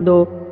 2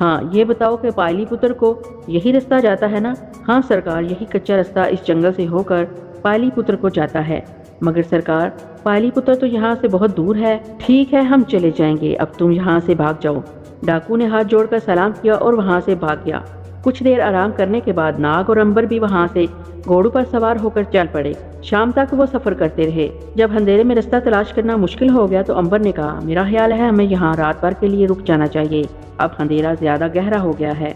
ہاں یہ بتاؤ کہ پائلی پتر کو یہی رستہ جاتا ہے نا؟ ہاں سرکار، یہی کچا رستہ اس جنگل سے ہو کر پائلی پتر کو جاتا ہے، مگر سرکار پائلی پتر تو یہاں سے بہت دور ہے۔ ٹھیک ہے ہم چلے جائیں گے، اب تم یہاں سے بھاگ جاؤ۔ ڈاکو نے ہاتھ جوڑ کر سلام کیا اور وہاں سے بھاگ گیا۔ کچھ دیر آرام کرنے کے بعد ناگ اور امبر بھی وہاں سے گھوڑوں پر سوار ہو کر چل پڑے۔ شام تک وہ سفر کرتے رہے۔ جب اندھیرے میں رستہ تلاش کرنا مشکل ہو گیا تو امبر نے کہا، میرا خیال ہے ہمیں یہاں رات بھر کے لیے رک جانا چاہیے، اب اندھیرا زیادہ گہرا ہو گیا ہے۔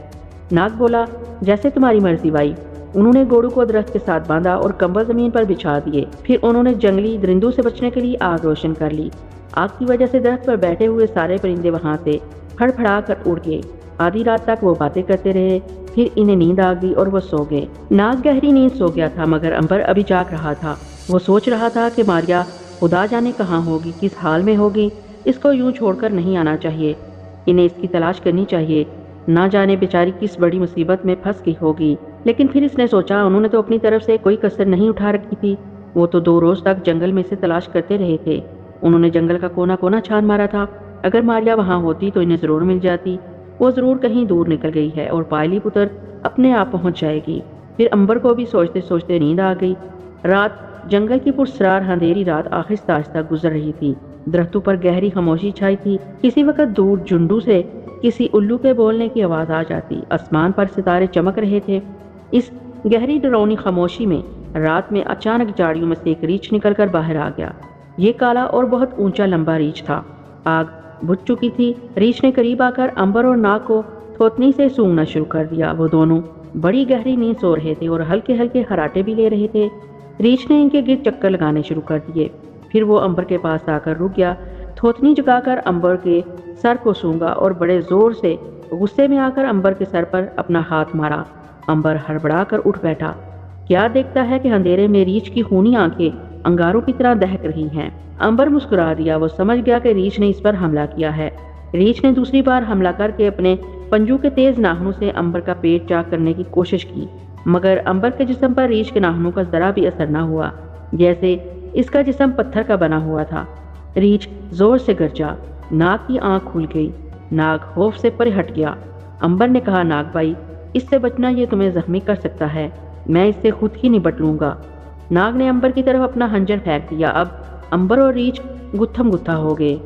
ناگ بولا، جیسے تمہاری مرضی بھائی۔ انہوں نے گھوڑوں کو درخت کے ساتھ باندھا اور کمبل زمین پر بچھا دیے۔ پھر انہوں نے جنگلی درندوں سے بچنے کے لیے آگ روشن کر لی۔ آگ کی وجہ سے درخت پر بیٹھے ہوئے سارے پرندے وہاں سے پھڑ پھڑا کر اڑ گئے۔ آدھی رات تک وہ باتیں کرتے رہے، پھر انہیں نیند آ گئی اور وہ سو گئے۔ ناگ گہری نیند سو گیا تھا، مگر امبر ابھی جاگ رہا تھا۔ وہ سوچ رہا تھا کہ ماریا خدا جانے کہاں ہوگی، کس حال میں ہوگی۔ اس کو یوں چھوڑ کر نہیں آنا چاہیے، انہیں اس کی تلاش کرنی چاہیے، نہ جانے بیچاری کس بڑی مصیبت میں پھنس گئی ہوگی۔ لیکن پھر اس نے سوچا انہوں نے تو اپنی طرف سے کوئی کسر نہیں اٹھا رکھی تھی، وہ تو 2 روز تک جنگل میں سے تلاش کرتے رہے تھے، انہوں نے جنگل کا کونا کونا چھان مارا تھا۔ اگر ماریا وہاں ہوتی تو انہیں ضرور مل جاتی، وہ ضرور کہیں دور نکل گئی ہے اور پائلی پتر اپنے آپ پہنچ جائے گی۔ پھر امبر کو بھی سوچتے سوچتے نیند آ گئی۔ رات جنگل کی پرسرار اندھیری رات آہستہ آہستہ گزر رہی تھی۔ درختوں پر گہری خاموشی چھائی تھی۔ کسی وقت دور جھنڈوں سے کسی الو کے بولنے کی آواز آ جاتی۔ آسمان پر ستارے چمک رہے تھے۔ اس گہری ڈراؤنی خاموشی میں رات میں اچانک جھاڑیوں میں سے ایک ریچھ نکل کر باہر آ گیا۔ یہ کالا اور بہت اونچا لمبا ریچھ تھا۔ آگ بجھ چکی تھی۔ ریچھ نے قریب آ کر امبر اور ناگ کو تھوتنی سے سونگنا شروع کر دیا۔ وہ دونوں بڑی گہری نیند سو رہے تھے اور ہلکے ہلکے خراٹے بھی لے رہے تھے۔ ریچھ نے ان کے گرد چکر لگانے شروع کر دیے۔ پھر وہ امبر کے پاس آ کر رک گیا، تھوتنی جگا کر امبر کے سر کو سونگا اور بڑے زور سے غصے میں آ کر امبر کے سر پر اپنا ہاتھ مارا۔ امبر ہڑبڑا کر اٹھ بیٹھا۔ کیا دیکھتا ہے کہ اندھیرے میں ریچھ کی خونی آنکھیں انگاروں کی طرح دہک رہی ہیں۔ امبر مسکرا دیا، وہ سمجھ گیا کہ ریچھ نے اس پر حملہ کیا ہے۔ ریچھ نے دوسری بار حملہ کر کے اپنے پنجوں کے تیز ناخنوں سے امبر کا پیٹ چاک کرنے کی کوشش کی، مگر امبر کے جسم پر ریچھ کے ناخنوں کا ذرا بھی اثر نہ ہوا، جیسے اس کا جسم پتھر کا بنا ہوا تھا۔ ریچھ زور سے گرجا، ناگ کی آنکھ کھل گئی۔ ناگ خوف سے پرے ہٹ گیا۔ امبر نے کہا، ناگ بھائی، اس سے بچنا یہ تمہیں زخمی کر سکتا ہے، میں اس سے خود ہی نپٹ لوں گا۔ ناگ نے امبر کی طرف اپنا خنجر پھینک دیا۔ اب امبر اور ریچھ گتھم گتھا ہو گئے۔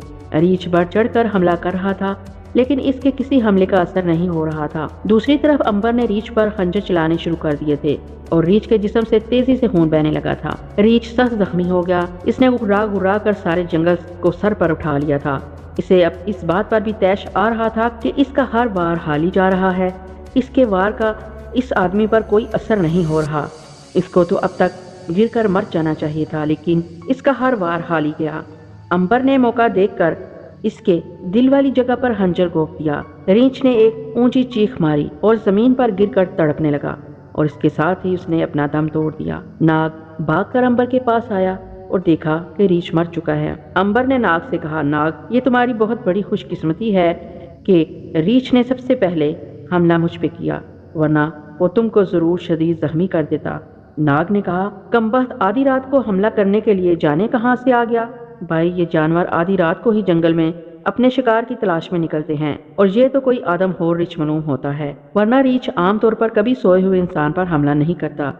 ریچھ بڑھ چڑھ کر حملہ کر رہا تھا، لیکن اس کے کسی حملے کا اثر نہیں ہو رہا تھا۔ دوسری طرف امبر نے ریچھ پر خنجر چلانے شروع کر دیے تھے اور ریچھ کے جسم سے تیزی سے خون بہنے لگا تھا۔ ریچھ سخت زخمی ہو گیا۔ اس نے گھرا گھرا کر سارے جنگل کو سر پر اٹھا لیا تھا۔ اسے اب اس بات پر بھی تیش آ رہا تھا کہ اس کا ہر وار حالی جا رہا ہے، اس کے وار کا اس آدمی پر کوئی اثر نہیں ہو رہا۔ اس کو تو اب تک گر کر مر جانا چاہیے تھا، لیکن اس کا ہر وار حالی گیا۔ امبر نے موقع دیکھ کر اس کے دل والی جگہ پر خنجر گھونپ دیا۔ ریچھ نے ایک اونچی چیخ ماری اور زمین پر گر کر تڑپنے لگا، اور اس کے ساتھ ہی اس نے اپنا دم توڑ دیا۔ ناگ بھاگ کر امبر کے پاس آیا اور دیکھا کہ ریچھ مر چکا ہے۔ امبر نے ناگ سے کہا، ناگ، یہ تمہاری بہت بڑی خوش قسمتی ہے کہ ریچھ نے سب سے پہلے حملہ مجھ پہ کیا، ورنہ وہ تم کو ضرور شدید زخمی کر دیتا۔ ناگ نے کہا، کمبخت آدھی رات کو حملہ کرنے کے لیے جانے کہاں سے آ گیا؟ بھائی، یہ جانور آدھی رات کو ہی جنگل میں اپنے شکار کی تلاش میں نکلتے ہیں، اور یہ تو کوئی آدم ہور ریچھ معلوم ہوتا ہے، ورنہ ریچھ عام طور پر کبھی سوئے ہوئے انسان پر حملہ نہیں کرتا۔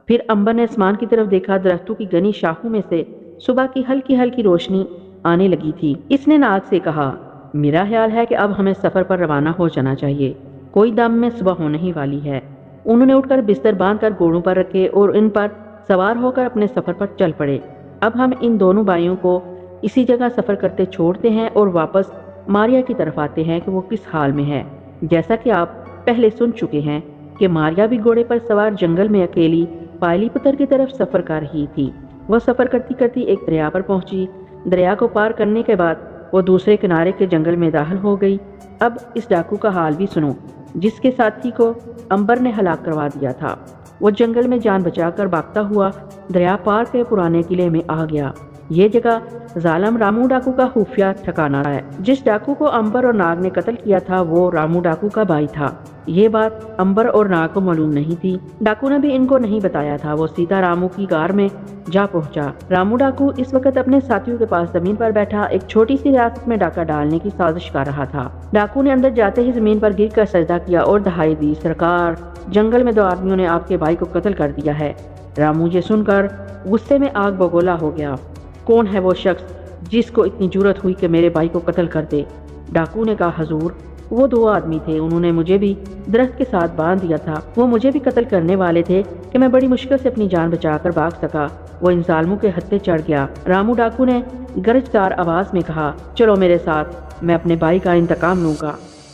پھر امبر نے آسمان کی طرف دیکھا۔ درختوں کی گھنی شاخوں میں سے صبح کی ہلکی ہلکی روشنی آنے لگی تھی۔ اس نے ناگ سے کہا، میرا خیال ہے کہ اب ہمیں سفر پر روانہ ہو جانا چاہیے، کوئی دم میں صبح ہونے ہی والی ہے۔ انہوں نے اٹھ کر بستر باندھ کر گھوڑوں پر رکھے اور ان پر سوار ہو کر اپنے سفر پر چل پڑے۔ اب ہم ان دونوں بھائیوں کو اسی جگہ سفر کرتے چھوڑتے ہیں اور واپس ماریا کی طرف آتے ہیں کہ وہ کس حال میں ہے۔ جیسا کہ آپ پہلے سن چکے ہیں کہ ماریا بھی گھوڑے پر سوار جنگل میں اکیلی پائلی پتر کی طرف سفر کر رہی تھی۔ وہ سفر کرتی کرتی ایک دریا پر پہنچی۔ دریا کو پار کرنے کے بعد وہ دوسرے کنارے کے جنگل میں داخل ہو گئی۔ اب اس ڈاکو کا حال بھی سنو، جس کے ساتھی کو امبر نے ہلاک کروا دیا تھا۔ وہ جنگل میں جان بچا کر بھاگتا ہوا دریا پار کے پرانے قلعے میں آ گیا۔ یہ جگہ ظالم رامو ڈاکو کا خفیہ ٹھکانہ ہے۔ جس ڈاکو کو امبر اور ناگ نے قتل کیا تھا وہ رامو ڈاکو کا بھائی تھا۔ یہ بات امبر اور ناگ کو معلوم نہیں تھی۔ ڈاکو نے بھی ان کو نہیں بتایا تھا۔ وہ سیدھا رامو کی غار میں جا پہنچا۔ رامو ڈاکو اس وقت اپنے ساتھیوں کے پاس زمین پر بیٹھا ایک چھوٹی سی ریاست میں ڈاکہ ڈالنے کی سازش کر رہا تھا۔ ڈاکو نے اندر جاتے ہی زمین پر گر کر سجدہ کیا اور دہائی دی، سرکار، جنگل میں 2 آدمیوں نے آپ کے بھائی کو قتل کر دیا ہے۔ رامو یہ سن کر غصے میں آگ بگولا ہو گیا۔ کون ہے وہ شخص جس کو اتنی جرأت ہوئی کہ میرے بھائی کو قتل کر دے؟ ڈاکو نے کہا، حضور، وہ 2 آدمی تھے، انہوں نے مجھے بھی درخت کے ساتھ باندھ دیا تھا۔ وہ مجھے بھی قتل کرنے والے تھے کہ میں بڑی مشکل سے اپنی جان بچا کر بھاگ سکا۔ وہ ان ظالموں کے ہتھے چڑھ گیا۔ رامو ڈاکو نے گرجدار آواز میں کہا، چلو میرے ساتھ، میں اپنے بھائی کا انتقام لوں گا۔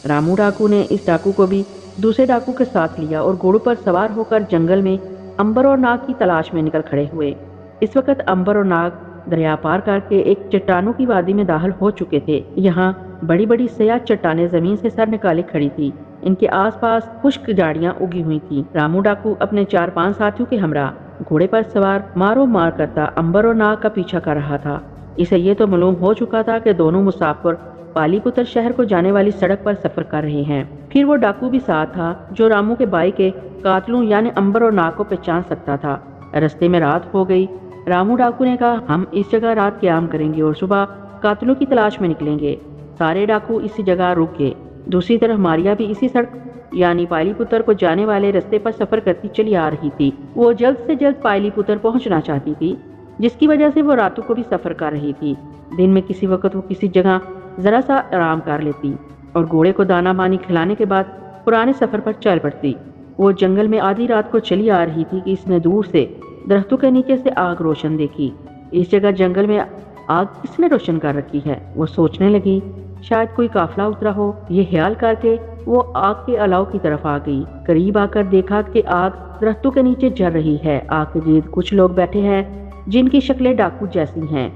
رامو ڈاکو نے اس ڈاکو کو بھی دوسرے ڈاکو کے ساتھ لیا اور گھوڑوں پر سوار ہو کر جنگل میں امبر اور ناگ کی تلاش میں نکل کھڑے ہوئے۔ اس وقت امبر اور ناگ دریا پار کر کے ایک چٹانوں کی وادی میں داخل ہو چکے تھے۔ یہاں بڑی بڑی سیاہ چٹانیں زمین سے سر نکالے کھڑی تھی۔ ان کے آس پاس خشک جھاڑیاں اگی ہوئی تھیں۔ رامو ڈاکو اپنے 4-5 ساتھیوں کے ہمراہ گھوڑے پر سوار مارو مار کرتا امبر اور ناگ کا پیچھا کر رہا تھا۔ اسے یہ تو معلوم ہو چکا تھا کہ دونوں مسافر پالی پتر شہر کو جانے والی سڑک پر سفر کر رہے ہیں۔ پھر وہ ڈاکو بھی ساتھ تھا جو رامو کے بھائی کے قاتلوں یعنی امبر اور ناگ کو پہچان سکتا تھا۔ رستے میں رات ہو گئی۔ رامو ڈاکو نے کہا، ہم اس جگہ رات قیام کریں گے اور صبح قاتلوں کی تلاش میں نکلیں گے۔ سارے ڈاکو اسی جگہ رک گئے۔ دوسری طرف ماریا بھی اسی سڑک یعنی پالی پتر کو جانے والے رستے پر سفر کرتی چلی آ رہی تھی۔ وہ جلد سے جلد پالی پتر پہنچنا چاہتی تھی، جس کی وجہ سے وہ راتوں کو بھی سفر کر رہی تھی۔ دن میں کسی وقت وہ کسی جگہ ذرا سا آرام کر لیتی اور گھوڑے کو دانا پانی کھلانے کے بعد پرانے سفر پر چل پڑتی۔ وہ جنگل میں آدھی رات کو چلی آ رہی تھی کہ اس نے دور سے درختوں کے نیچے سے آگ روشن دیکھی۔ اس جگہ جنگل میں آگ کس نے روشن کر رکھی ہے؟ وہ سوچنے لگی، شاید کوئی قافلہ اترا ہو۔ یہ خیال کر کے وہ آگ کے الاؤ کی طرف آ گئی۔ قریب آ کر دیکھا کہ آگ درختوں کے نیچے جل رہی ہے۔ آگ کے گرد کچھ لوگ بیٹھے ہیں جن کی شکلیں ڈاکو جیسی ہیں۔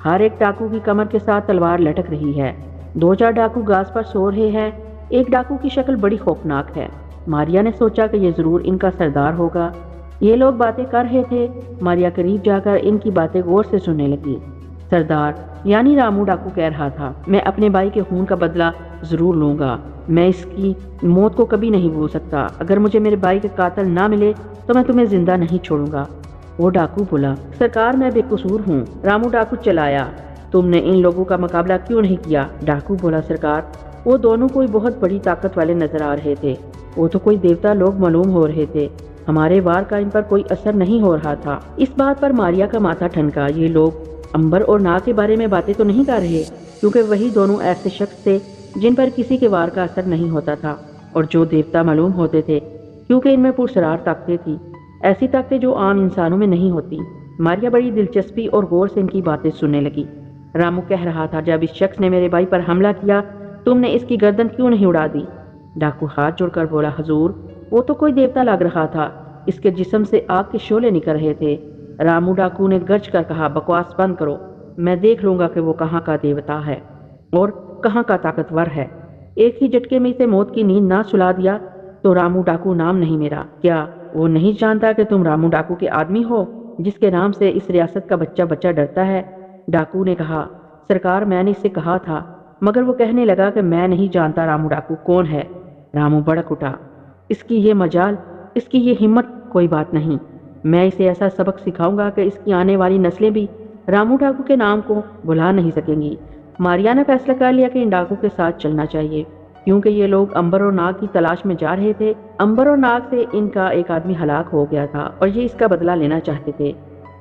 ہر ایک ڈاکو کی کمر کے ساتھ تلوار لٹک رہی ہے۔ 2-4 ڈاکو گھاس پر سو رہے ہیں۔ ایک ڈاکو کی شکل بڑی خوفناک ہے۔ ماریا نے سوچا کہ یہ ضرور ان کا سردار ہوگا۔ یہ لوگ باتیں کر رہے تھے۔ ماریا قریب جا کر ان کی باتیں غور سے سننے لگی۔ سردار یعنی رامو ڈاکو کہہ رہا تھا، میں اپنے بھائی کے خون کا بدلہ ضرور لوں گا۔ میں اس کی موت کو کبھی نہیں بھول سکتا۔ اگر مجھے میرے بھائی کے قاتل نہ ملے تو میں تمہیں زندہ نہیں چھوڑوں گا۔ وہ ڈاکو بولا، سرکار میں بے قصور ہوں۔ رامو ڈاکو چلایا، تم نے ان لوگوں کا مقابلہ کیوں نہیں کیا؟ ڈاکو بولا، سرکار، وہ دونوں کوئی بہت بڑی طاقت والے نظر آ رہے تھے۔ وہ تو کوئی دیوتا لوگ معلوم ہو رہے تھے۔ ہمارے وار کا ان پر کوئی اثر نہیں ہو رہا تھا۔ اس بات پر ماریا کا ماتھا ٹھنکا۔ یہ لوگ امبر اور ناگ کے بارے میں باتیں تو نہیں کر رہے، کیونکہ وہی دونوں ایسے شخص تھے جن پر کسی کے وار کا اثر نہیں ہوتا تھا اور جو دیوتا معلوم ہوتے تھے، کیونکہ ان میں پرسرار طاقتیں تھیں، ایسی طاقتیں جو عام انسانوں میں نہیں ہوتی۔ ماریا بڑی دلچسپی اور غور سے ان کی باتیں سننے لگی۔ رامو کہہ رہا تھا، جب اس شخص نے میرے بھائی پر حملہ کیا تم نے اس کی گردن کیوں نہیں اڑا دی؟ ڈاکو ہاتھ جوڑ کر بولا، حضور، وہ تو کوئی دیوتا لگ رہا تھا، اس کے جسم سے آگ کے شعلے نکل رہے تھے۔ رامو ڈاکو نے گرج کر کہا، بکواس بند کرو، میں دیکھ لوں گا کہ وہ کہاں کا دیوتا ہے اور کہاں کا طاقتور ہے۔ ایک ہی جھٹکے میں اسے موت کی نیند نہ سلا دیا تو رامو ڈاکو نام نہیں میرا۔ کیا وہ نہیں جانتا کہ تم رامو ڈاکو کے آدمی ہو جس کے نام سے اس ریاست کا بچہ بچہ ڈرتا ہے؟ ڈاکو نے کہا، سرکار، میں نے اس سے کہا تھا، مگر وہ کہنے لگا کہ میں نہیں جانتا رامو ڈاکو کون ہے۔ رامو بھڑک اٹھا، اس کی یہ مجال، اس کی یہ ہمت، کوئی بات نہیں، میں اسے ایسا سبق سکھاؤں گا کہ اس کی آنے والی نسلیں بھی رامو ڈاکو کے نام کو بھلا نہیں سکیں گی۔ ماریا نے فیصلہ کر لیا کہ ان ڈاکو کے ساتھ چلنا چاہیے، کیونکہ یہ لوگ امبر اور ناگ کی تلاش میں جا رہے تھے۔ امبر اور ناگ سے ان کا ایک آدمی ہلاک ہو گیا تھا اور یہ اس کا بدلہ لینا چاہتے تھے۔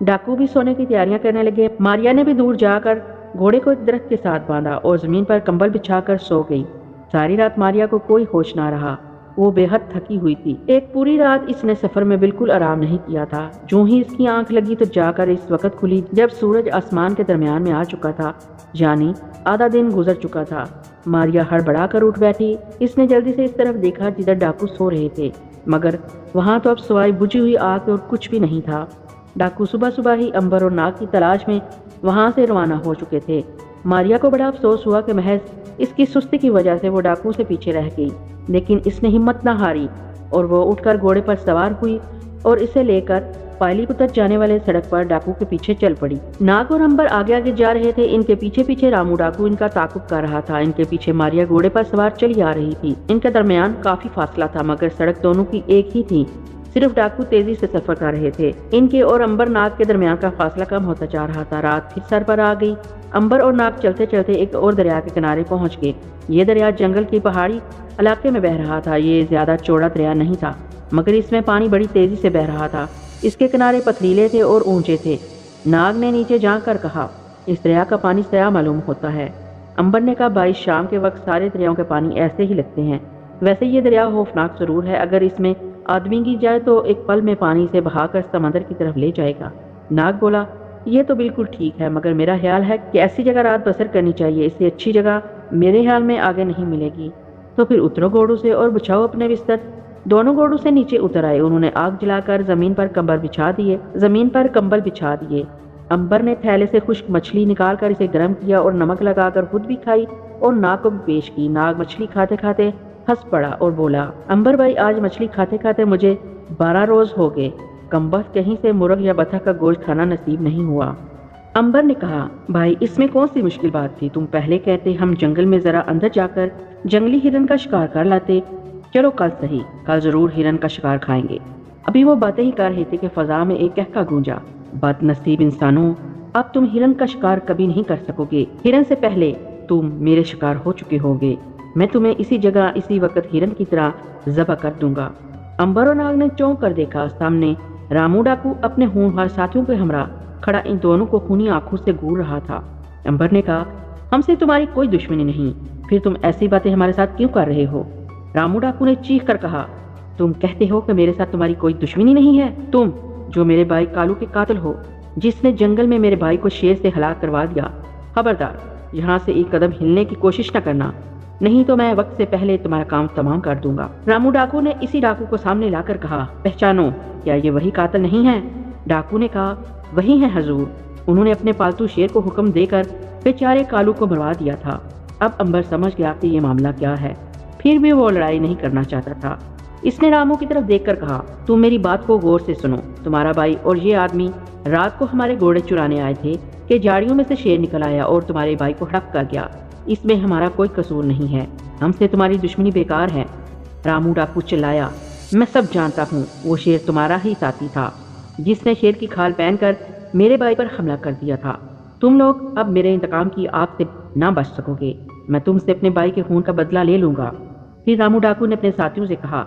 ڈاکو بھی سونے کی تیاریاں کرنے لگے۔ ماریا نے بھی دور جا کر گھوڑے کو ایک درخت کے ساتھ باندھا اور زمین پر کمبل بچھا کر سو گئی۔ ساری رات ماریا کو کوئی ہوش نہ رہا، وہ بے حد تھکی ہوئی تھی۔ ایک پوری رات اس نے سفر میں بالکل آرام نہیں کیا تھا۔ جو ہی اس کی آنکھ لگی تو جا کر اس وقت کھلی جب سورج آسمان کے درمیان میں آ چکا تھا، یعنی آدھا دن گزر چکا تھا۔ ماریا ہڑبڑا کر اٹھ بیٹھی۔ اس نے جلدی سے اس طرف دیکھا جدھر ڈاکو سو رہے تھے، مگر وہاں تو اب سوائے بجھی ہوئی آگ اور کچھ بھی نہیں تھا۔ ڈاکو صبح صبح ہی امبر اور ناگ کی تلاش میں وہاں سے روانہ ہو چکے تھے۔ ماریا کو بڑا افسوس ہوا کہ محض اس کی سستی کی وجہ سے وہ ڈاکو سے پیچھے رہ گئی، لیکن اس نے ہمت نہ ہاری اور وہ اٹھ کر گھوڑے پر سوار ہوئی اور اسے لے کر پائلی پتر جانے والے سڑک پر ڈاکو کے پیچھے چل پڑی۔ ناگ اور امبر آگے آگے جا رہے تھے، ان کے پیچھے پیچھے رامو ڈاکو ان کا تعاقب کر رہا تھا۔ ان کے پیچھے ماریا گھوڑے پر سوار چلی آ رہی تھی۔ ان کے درمیان کافی فاصلہ تھا، مگر سڑک دونوں کی ایک ہی تھی، صرف ڈاکو تیزی سے سفر کر رہے تھے۔ ان کے اور امبر ناگ کے درمیان کا فاصلہ کم ہوتا جا رہا تھا۔ رات پھر سر پر آ گئی۔ امبر اور ناگ چلتے چلتے ایک اور دریا کے کنارے پہنچ گئے۔ یہ دریا جنگل کی پہاڑی علاقے میں بہ رہا تھا۔ یہ زیادہ چوڑا دریا نہیں تھا، مگر اس میں پانی بڑی تیزی سے بہ رہا تھا۔ اس کے کنارے پتھریلے تھے اور اونچے تھے۔ ناگ نے نیچے جھانک کر کہا، اس دریا کا پانی سیاہ معلوم ہوتا ہے۔ امبر نے کہا، بھائی شام کے وقت سارے دریاؤں کے پانی ایسے ہی لگتے ہیں۔ ویسے یہ دریا خوفناک ضرور ہے، اگر اس میں آدمی کی جائے تو ایک پل میں پانی سے بہا کر سمندر کی طرف لے جائے گا۔ ناگ بولا، یہ تو بالکل ٹھیک ہے، مگر میرا خیال ہے کہ ایسی جگہ رات بسر کرنی چاہیے، اس سے اچھی جگہ میرے خیال میں آگے نہیں ملے گی۔ تو پھر اترو گھوڑوں سے اور بچھاؤ اپنے بستر۔ دونوں گھوڑوں سے نیچے اتر آئے۔ انہوں نے آگ جلا کر زمین پر کمبل بچھا دیے۔ امبر نے تھیلے سے خشک مچھلی نکال کر اسے گرم کیا اور نمک لگا کر خود بھی کھائی اور ناگ کو بھی پیش کی۔ ناگ مچھلی کھاتے کھاتے ہنس پڑا اور بولا، امبر بھائی، آج مچھلی کھاتے کھاتے مجھے 12 روز ہو گئے، کمبخت کہیں سے مرغ یا بطخ کا گوشت کھانا نصیب نہیں ہوا۔ امبر نے کہا، بھائی اس میں کون سی مشکل بات تھی؟ تم پہلے کہتے ہم جنگل میں ذرا اندر جا کر جنگلی ہرن کا شکار کر لاتے۔ چلو کل صحیح، کل ضرور ہرن کا شکار کھائیں گے۔ ابھی وہ باتیں ہی کر رہے تھے کہ فضا میں ایک کہکا گونجا، بد نصیب انسانوں، اب تم ہرن کا شکار کبھی نہیں کر سکو گے۔ ہرن سے پہلے تم میرے شکار ہو چکے ہوگے۔ میں تمہیں اسی جگہ اسی وقت ہرن کی طرح ذبح کر دوں گا۔ امبر اور ناگ نے چونک کر دیکھا، سامنے رامو ڈاکو اپنے ہونہار ساتھیوں کے ہمراہ کھڑا ان دونوں کو خونی آنکھوں سے گور رہا تھا۔ امبر نے کہا، ہم سے تمہاری کوئی دشمنی نہیں، پھر تم ایسی باتیں ہمارے ساتھ کیوں کر رہے ہو؟ رامو ڈاکو نے چیخ کر کہا، تم کہتے ہو کہ میرے ساتھ تمہاری کوئی دشمنی نہیں ہے؟ تم جو میرے بھائی کالو کے قاتل ہو، جس نے جنگل میں میرے بھائی کو شیر سے ہلاک کروا دیا، خبردار یہاں سے ایک قدم ہلنے کی کوشش نہ کرنا، نہیں تو میں وقت سے پہلے تمہارا کام تمام کر دوں گا۔ رامو ڈاکو نے اسی ڈاکو کو سامنے لا کر کہا، پہچانو، کیا یہ وہی قاتل نہیں ہے؟ ڈاکو نے کہا، وہی ہے حضور، انہوں نے اپنے پالتو شیر کو حکم دے کر بیچارے کالو کو مروا دیا تھا۔ اب امبر سمجھ گیا کہ یہ معاملہ کیا ہے، پھر بھی وہ لڑائی نہیں کرنا چاہتا تھا۔ اس نے رامو کی طرف دیکھ کر کہا، تم میری بات کو غور سے سنو، تمہارا بھائی اور یہ آدمی رات کو ہمارے گھوڑے چرانے آئے تھے کہ جھاڑیوں میں سے شیر نکل آیا اور تمہارے بھائی کو ہڑپ کر گیا، اس میں ہمارا کوئی قصور نہیں ہے، ہم سے تمہاری دشمنی بیکار ہے۔ رامو ڈاکو چلایا، میں سب جانتا ہوں، وہ شیر تمہارا ہی ساتھی تھا جس نے شیر کی کھال پہن کر میرے بھائی پر حملہ کر دیا تھا۔ تم لوگ اب میرے انتقام کی آگ سے نہ بچ سکو گے، میں تم سے اپنے بھائی کے خون کا بدلہ لے لوں گا۔ پھر رامو ڈاکو نے اپنے ساتھیوں سے کہا،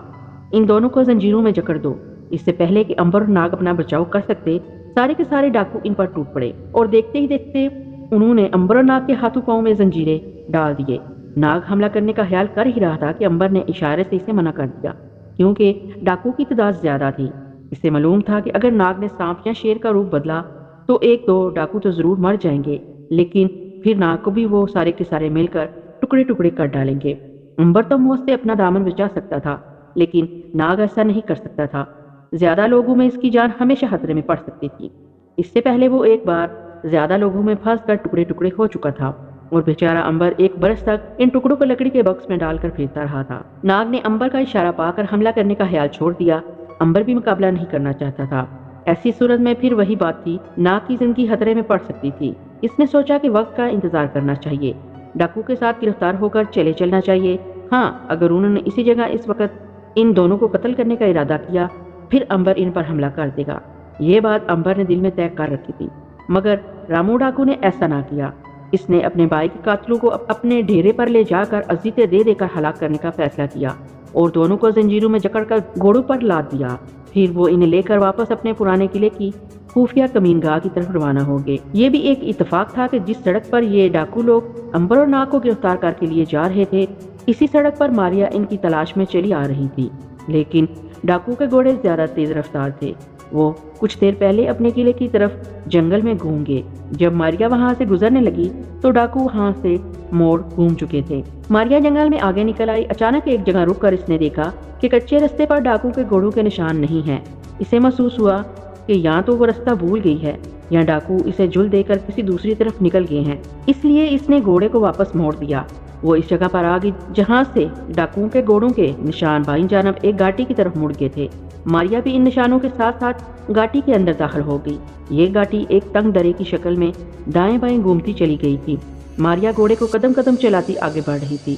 ان دونوں کو زنجیروں میں جکڑ دو۔ اس سے پہلے کہ امبر اور ناگ اپنا بچاؤ کر سکتے، سارے کے سارے ڈاکو ان پر ٹوٹ پڑے اور دیکھتے ہی دیکھتے انہوں نے امبر اور ناگ کے ہاتھوں پاؤں میں زنجیریں ڈال دیے۔ ناگ حملہ کرنے کا خیال کر ہی رہا تھا کہ امبر نے اشارے سے اسے منع کر دیا، کیونکہ ڈاکو کی تعداد زیادہ تھی۔ اسے معلوم تھا کہ اگر ناگ نے سانپ یا شیر کا روپ بدلا تو ایک دو ڈاکو تو ضرور مر جائیں گے، لیکن پھر ناگ کو بھی وہ سارے کے سارے مل کر ٹکڑے ٹکڑے کر ڈالیں گے۔ امبر تو موت سے اپنا دامن بچا سکتا تھا، لیکن ناگ ایسا نہیں کر سکتا تھا۔ زیادہ لوگوں میں اس کی جان ہمیشہ خطرے میں پڑ سکتی تھی۔ اس سے پہلے وہ ایک بار زیادہ لوگوں میں پھنس کر ٹکڑے ٹکڑے ہو چکا تھا اور بیچارہ امبر ایک برس تک ان ٹکڑوں کو لکڑی کے باکس میں ڈال کر پھرتا رہا تھا۔ ناگ نے امبر کا اشارہ پا کر حملہ کرنے کا خیال چھوڑ دیا۔ امبر بھی مقابلہ نہیں کرنا چاہتا تھا۔ ایسی صورت میں پھر وہی بات تھی، ناگ کی زندگی خطرے میں پڑ سکتی تھی۔ اس نے سوچا کہ وقت کا انتظار کرنا چاہیے، ڈاکو کے ساتھ گرفتار ہو کر چلے چلنا چاہیے۔ ہاں، اگر انہوں نے اسی جگہ اس وقت ان دونوں کو قتل کرنے کا ارادہ کیا، پھر امبر ان پر حملہ کر دے گا۔ یہ بات امبر نے دل میں طے کر رکھی تھی، مگر رامو ڈاکو نے ایسا نہ کیا۔ اس نے اپنے بھائی کے قاتلوں کو اپنے ڈھیرے پر لے جا کر اذیتیں دے دے کر ہلاک کرنے کا فیصلہ کیا اور دونوں کو زنجیروں میں جکڑ کر گھوڑوں پر لاد دیا۔ پھر وہ انہیں لے کر واپس اپنے پرانے قلعے کی خفیہ کمین گاہ کی طرف روانہ ہو گئے۔ یہ بھی ایک اتفاق تھا کہ جس سڑک پر یہ ڈاکو لوگ امبر اور ناگ کو گرفتار کر کے لیے جا رہے تھے، اسی سڑک پر ماریا ان کی تلاش میں چلی آ رہی تھی، لیکن ڈاکو کے گھوڑے زیادہ تیز رفتار تھے۔ وہ کچھ دیر پہلے اپنے قلعے کی طرف جنگل میں گھوم گئے۔ جب ماریا وہاں سے گزرنے لگی تو ڈاکو وہاں سے موڑ گھوم چکے تھے۔ ماریا جنگل میں آگے نکل آئی۔ اچانک ایک جگہ رک کر اس نے دیکھا کہ کچے رستے پر ڈاکو کے گھوڑوں کے نشان نہیں ہیں۔ اسے محسوس ہوا کہ یا تو وہ رستہ بھول گئی ہے یا ڈاکو اسے جل دے کر کسی دوسری طرف نکل گئے ہیں، اس لیے اس نے گھوڑے کو واپس موڑ دیا۔ وہ اس جگہ پر آ گئی جہاں سے ڈاکوؤں کے گھوڑوں کے نشان بائیں جانب ایک گھاٹی کی طرف مڑ گئے تھے۔ ماریا بھی ان نشانوں کے ساتھ ساتھ گھاٹی کے اندر داخل ہو گئی۔ یہ گھاٹی ایک تنگ درے کی شکل میں دائیں بائیں گھومتی چلی گئی تھی۔ ماریا گھوڑے کو قدم قدم چلاتی آگے بڑھ رہی تھی۔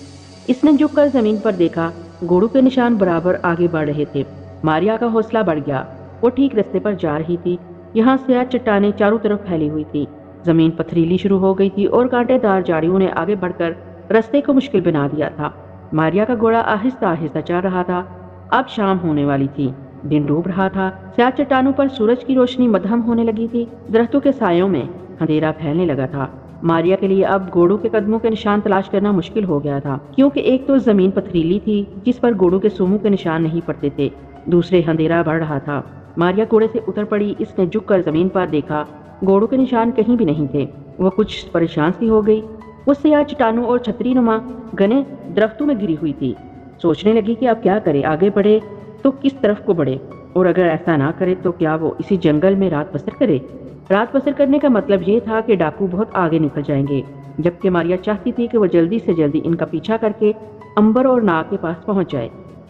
اس نے جھک کر زمین پر دیکھا، گھوڑوں کے نشان برابر آگے بڑھ رہے تھے۔ ماریا کا حوصلہ بڑھ گیا، وہ ٹھیک رستے پر جا رہی تھی۔ یہاں سیاہ چٹانیں چاروں طرف پھیلی ہوئی تھی، زمین پتھریلی شروع ہو گئی تھی اور کانٹے دار جھاڑیوں نے آگے بڑھ کر رستے کو مشکل بنا دیا تھا۔ ماریا کا گھوڑا آہستہ آہستہ چل رہا تھا۔ اب شام ہونے والی تھی، دن ڈوب رہا تھا۔ سیاہ چٹانوں پر سورج کی روشنی مدھم ہونے لگی تھی، درختوں کے سایوں میں اندھیرا پھیلنے لگا تھا۔ ماریا کے لیے اب گھوڑوں کے قدموں کے نشان تلاش کرنا مشکل ہو گیا تھا، کیونکہ ایک تو زمین پتھریلی تھی جس پر گھوڑوں کے سوموں کے نشان نہیں پڑتے تھے، دوسرے اندھیرا بڑھ رہا تھا۔ ماریا گھوڑے سے اتر پڑی۔ اس نے جھک کر زمین پر دیکھا، گھوڑوں کے نشان کہیں بھی نہیں تھے۔ وہ کچھ پریشان سی ہو گئی۔ وہ سیاہ چٹانوں اور چھتری نما گھنے درختوں میں گری ہوئی تھی۔ سوچنے لگی کہ اب کیا کرے، آگے بڑھے تو کس طرف کو بڑھے، اور اگر ایسا نہ کرے تو کیا وہ اسی جنگل میں رات بسر کرے۔ رات بسر کرنے کا مطلب یہ تھا کہ ڈاکو بہت آگے نکل جائیں گے، جبکہ ماریا چاہتی تھی کہ وہ جلدی سے جلدی ان کا پیچھا کر کے امبر اور ناگ کے پاس پہنچ جائے،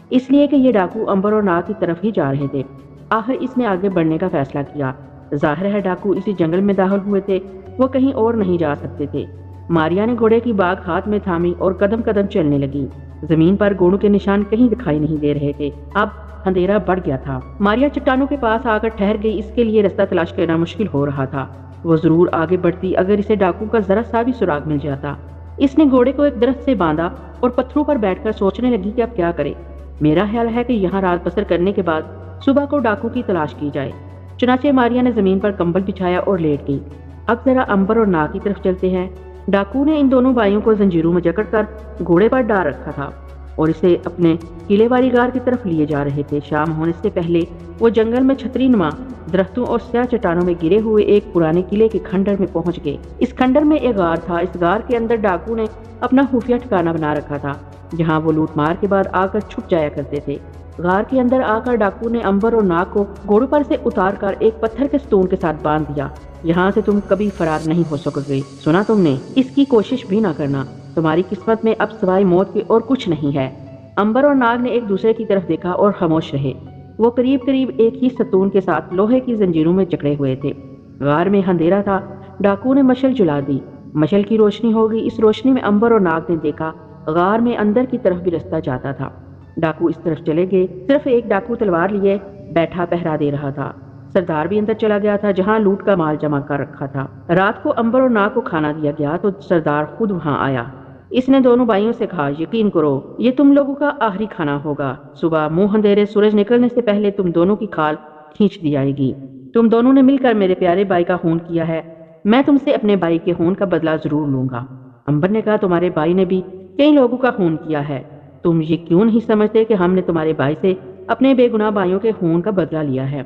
اس لیے کہ یہ ڈاکو امبر اور ناگ کی طرف ہی جا رہے تھے۔ آخر اس نے آگے بڑھنے کا فیصلہ کیا۔ ظاہر ہے ڈاکو اسی جنگل میں داخل ہوئے تھے، وہ کہیں اور نہیں جا سکتے تھے۔ ماریا نے گھوڑے کی باگ ہاتھ میں تھامی اور قدم قدم چلنے لگی۔ زمین پر گھوڑوں کے نشان کہیں دکھائی نہیں دے رہے تھے۔ اب اندھیرا بڑھ گیا تھا۔ ماریا چٹانوں کے پاس آ کر ٹھہر گئی۔ اس کے لیے رستہ تلاش کرنا مشکل ہو رہا تھا۔ وہ ضرور آگے بڑھتی اگر اسے ڈاکو کا ذرا سا بھی سراغ مل جاتا۔ اس نے گھوڑے کو ایک درخت سے باندھا اور پتھروں پر بیٹھ کر سوچنے لگی کہ اب کیا کرے۔ میرا خیال ہے کہ یہاں رات بسر کرنے کے بعد صبح کو ڈاکو کی تلاش کی جائے۔ چنانچہ ماریا نے زمین پر کمبل بچھایا اور لیٹ گئی۔ اب ذرا امبر اور ناگ کی طرف چلتے ہیں۔ ڈاکو نے ان دونوں بھائیوں کو زنجیروں میں جکڑ کر گھوڑے پر ڈال رکھا تھا اور اسے اپنے قلعے والی غار کی طرف لیے جا رہے تھے۔ شام ہونے سے پہلے وہ جنگل میں چھتری نما درختوں اور سیاہ چٹانوں میں گرے ہوئے ایک پرانے قلعے کے کھنڈر میں پہنچ گئے۔ اس کھنڈر میں ایک غار تھا۔ اس غار کے اندر ڈاکو نے اپنا خفیہ ٹھکانہ بنا رکھا تھا، جہاں وہ لوٹ مار کے بعد آ کر چھپ جایا کرتے تھے۔ غار کے اندر آ کر ڈاکو نے امبر اور ناگ کو گھوڑوں پر سے اتار کر ایک پتھر کے ستون کے ساتھ باندھ دیا۔ یہاں سے تم کبھی فرار نہیں ہو سکو گے، سنا تم نے؟ اس کی کوشش بھی نہ کرنا، تمہاری قسمت میں اب سوائے موت کے اور کچھ نہیں ہے۔ امبر اور ناگ نے ایک دوسرے کی طرف دیکھا اور خاموش رہے۔ وہ قریب قریب ایک ہی ستون کے ساتھ لوہے کی زنجیروں میں جکڑے ہوئے تھے۔ غار میں اندھیرا تھا۔ ڈاکو نے مشل جلا دی، مشل کی روشنی ہو گئی۔ اس روشنی میں امبر اور ناگ نے دیکھا غار میں اندر کی طرف بھی رستہ جاتا تھا۔ ڈاکو اس طرف چلے گئے۔ صرف ایک ڈاکو تلوار لیے بیٹھا پہرا دے رہا تھا۔ سردار بھی اندر چلا گیا تھا جہاں لوٹ کا مال جمع کر رکھا تھا۔ رات کو امبر اور ناگ کو کھانا دیا گیا تو سردار خود وہاں آیا۔ اس نے دونوں بھائیوں سے کہا، یقین کرو یہ تم لوگوں کا آخری کھانا ہوگا۔ صبح منہ اندھیرے سورج نکلنے سے پہلے تم دونوں کی کھال کھینچ دی جائے گی۔ تم دونوں نے مل کر میرے پیارے بھائی کا خون کیا ہے، میں تم سے اپنے بھائی کے خون کا بدلہ ضرور لوں گا۔ امبر نے کہا، تمہارے بھائی نے بھی کئی لوگوں کا خون کیا ہے، تم یہ کیوں نہیں سمجھتے کہ ہم نے تمہارے بھائی سے اپنے بے گناہ بھائیوں کے خون کا بدلہ لیا ہے؟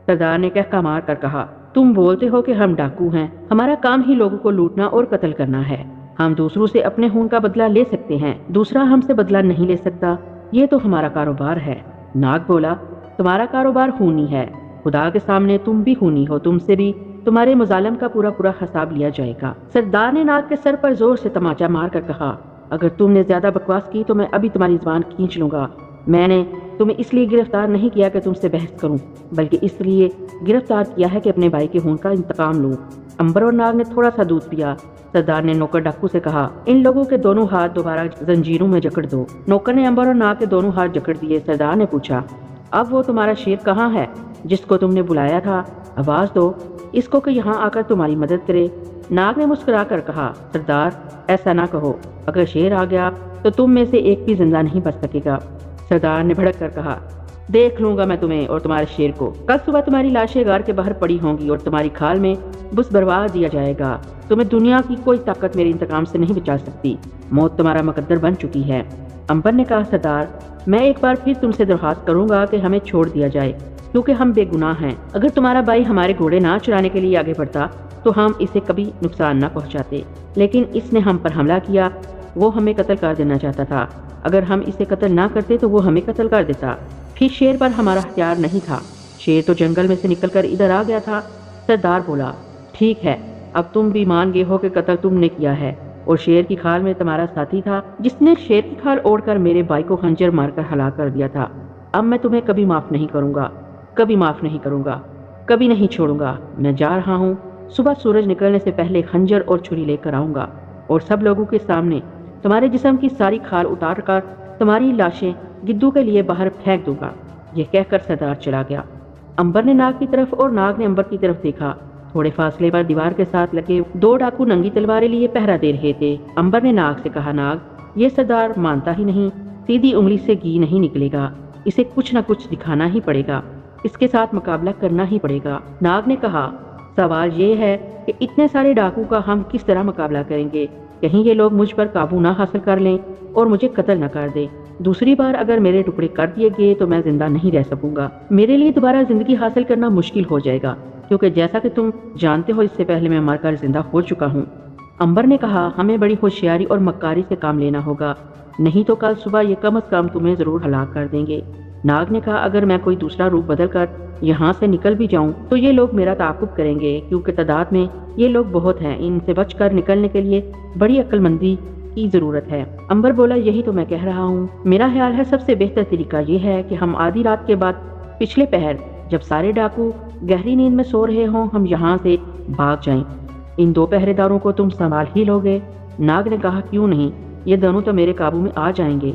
سردار نے کہہ مار کر کہا، تم بولتے ہو کہ ہم ڈاکو ہیں، ہمارا کام ہی لوگوں کو لوٹنا اور قتل کرنا ہے۔ ہم دوسروں سے اپنے خون کا بدلہ لے سکتے ہیں، دوسرا ہم سے بدلہ نہیں لے سکتا، یہ تو ہمارا کاروبار ہے۔ ناگ بولا، تمہارا کاروبار خونی ہے، خدا کے سامنے تم بھی خونی ہو، تم سے بھی تمہارے مظالم کا پورا حساب لیا جائے گا۔ سردار نے ناگ کے سر پر زور سے تماچا مار کر کہا، اگر تم نے زیادہ بکواس کی تو میں ابھی تمہاری زبان کھینچ لوں گا۔ میں نے تمہیں اس لیے گرفتار نہیں کیا کہ تم سے بحث کروں، بلکہ اس لیے گرفتار کیا ہے کہ اپنے بھائی کے خون کا انتقام لوں۔ امبر اور ناگ نے تھوڑا سا دودھ پیا۔ سردار نے نوکر ڈاکو سے کہا، ان لوگوں کے دونوں ہاتھ دوبارہ زنجیروں میں جکڑ دو۔ نوکر نے امبر اور ناگ کے دونوں ہاتھ جکڑ دیے۔ سردار نے پوچھا، اب وہ تمہارا شیر کہاں ہے جس کو تم نے بلایا تھا؟ آواز دو اس کو کہ یہاں آ کر تمہاری مدد کرے۔ ناگ نے مسکرا کر کہا، سردار ایسا نہ کہو، اگر شیر آ گیا تو تم میں سے ایک بھی زندہ نہیں بچ سکے گا۔ سردار نے بھڑک کر کہا، دیکھ لوں گا میں تمہیں اور تمہارے شیر کو۔ کل صبح تمہاری لاشیں غار کے باہر پڑی ہوں گی اور تمہاری کھال میں بس بروا دیا جائے گا۔ تمہیں دنیا کی کوئی طاقت میرے انتقام سے نہیں بچا سکتی، موت تمہارا مقدر بن چکی ہے۔ امبر نے کہا، سردار میں ایک بار پھر تم سے درخواست کروں گا کہ ہمیں چھوڑ دیا جائے، کیونکہ ہم بے گناہ ہیں۔ اگر تمہارا بھائی ہمارے گھوڑے نہ چرانے کے لیے آگے بڑھتا تو ہم اسے کبھی نقصان نہ پہنچاتے، لیکن اس نے ہم پر حملہ کیا، وہ ہمیں قتل کر دینا چاہتا تھا۔ اگر ہم اسے قتل نہ کرتے تو وہ ہمیں قتل کر دیتا۔ پھر شیر پر ہمارا اختیار نہیں تھا، شیر تو جنگل میں سے نکل کر ادھر آ گیا تھا۔ سردار بولا، ٹھیک ہے، اب تم بھی مان گئے ہو کہ قتل تم نے کیا ہے، اور شیر کی کھال میں تمہارا ساتھی تھا جس نے شیر کی کھال اوڑھ کر میرے بھائی کو خنجر مار کر ہلاک کر دیا تھا۔ اب میں تمہیں کبھی معاف نہیں کروں گا، کبھی معاف نہیں کروں گا، کبھی نہیں چھوڑوں گا۔ میں جا رہا ہوں، صبح سورج نکلنے سے پہلے خنجر اور چھری لے کر آؤں گا اور سب لوگوں کے سامنے تمہارے جسم کی ساری کھال اتار کر تمہاری لاشیں گدو کے لیے باہر پھینک دوں گا۔ یہ کہہ کر سردار چلا گیا۔ امبر نے ناگ کی طرف اور ناگ نے امبر کی طرف دیکھا۔ تھوڑے فاصلے پر دیوار کے ساتھ لگے دو ڈاکو ننگی تلواریں لیے پہرا دے رہے تھے۔ امبر نے ناگ سے کہا، ناگ، یہ سردار مانتا ہی نہیں، سیدھی انگلی سے گھی نہیں نکلے گا، اسے کچھ نہ کچھ دکھانا ہی پڑے گا، اس کے ساتھ مقابلہ کرنا ہی پڑے گا۔ ناگ نے کہا، سوال یہ ہے کہ اتنے سارے ڈاکو کا ہم کس طرح مقابلہ کریں گے؟ کہیں یہ لوگ مجھ پر قابو نہ حاصل کر لیں اور مجھے قتل نہ کر دیں۔ دوسری بار اگر میرے ٹکڑے کر دیے گئے تو میں زندہ نہیں رہ سکوں گا، میرے لیے دوبارہ زندگی حاصل کرنا مشکل ہو جائے گا، کیونکہ جیسا کہ تم جانتے ہو اس سے پہلے میں مر کر زندہ ہو چکا ہوں۔ امبر نے کہا، ہمیں بڑی ہوشیاری اور مکاری سے کام لینا ہوگا، نہیں تو کل صبح یہ کم از کم تمہیں ضرور ہلاک کر دیں گے۔ ناگ نے کہا، اگر میں کوئی دوسرا روپ بدل کر یہاں سے نکل بھی جاؤں تو یہ لوگ میرا تعاقب کریں گے، کیونکہ تعداد میں یہ لوگ بہت ہیں، ان سے بچ کر نکلنے کے لیے بڑی عقل مندی کی ضرورت ہے۔ امبر بولا، یہی تو میں کہہ رہا ہوں، میرا خیال ہے سب سے بہتر طریقہ یہ ہے کہ ہم آدھی رات کے بعد پچھلے پہر جب سارے ڈاکو گہری نیند میں سو رہے ہوں ہم یہاں سے بھاگ جائیں۔ ان دو پہرے داروں کو تم سنبھال ہی لوگے؟ ناگ نے کہا، کیوں نہیں، یہ دونوں تو میرے قابو میں آ جائیں گے۔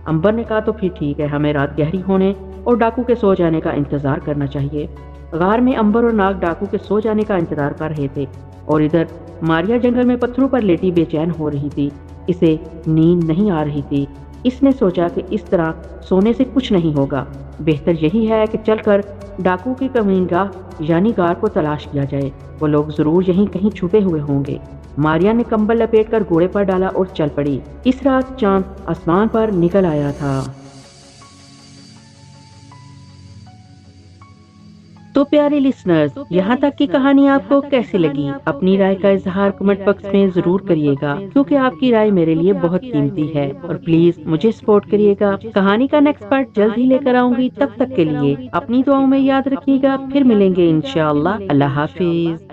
امبر نے کہا، تو پھر ٹھیک ہے، ہمیں رات گہری ہونے اور ڈاکو کے سو جانے کا انتظار کرنا چاہیے۔ غار میں امبر اور ناگ ڈاکو کے سو جانے کا انتظار کر رہے تھے اور ادھر ماریا جنگل میں پتھروں پر لیٹی بے چین ہو رہی تھی، اسے نیند نہیں آ رہی تھی۔ اس نے سوچا کہ اس طرح سونے سے کچھ نہیں ہوگا، بہتر یہی ہے کہ چل کر ڈاکو کی کمینگاہ یعنی غار کو تلاش کیا جائے، وہ لوگ ضرور یہیں کہیں چھپے ہوئے ہوں گے۔ ماریا نے کمبل لپیٹ کر گھوڑے پر ڈالا اور چل پڑی۔ اس رات چاند آسمان پر نکل آیا تھا۔ تو پیارے لسنرز، یہاں تک کی کہانی آپ کو کیسی لگی؟ اپنی رائے کا اظہار کمنٹ باکس میں ضرور کریے گا، کیونکہ آپ کی رائے میرے لیے بہت قیمتی ہے، اور پلیز مجھے سپورٹ کریے گا۔ کہانی کا نیکسٹ پارٹ جلد ہی لے کر آؤں گی، تب تک کے لیے اپنی دعاؤں میں یاد رکھیے گا۔ پھر ملیں گے انشاءاللہ۔ اللہ حافظ۔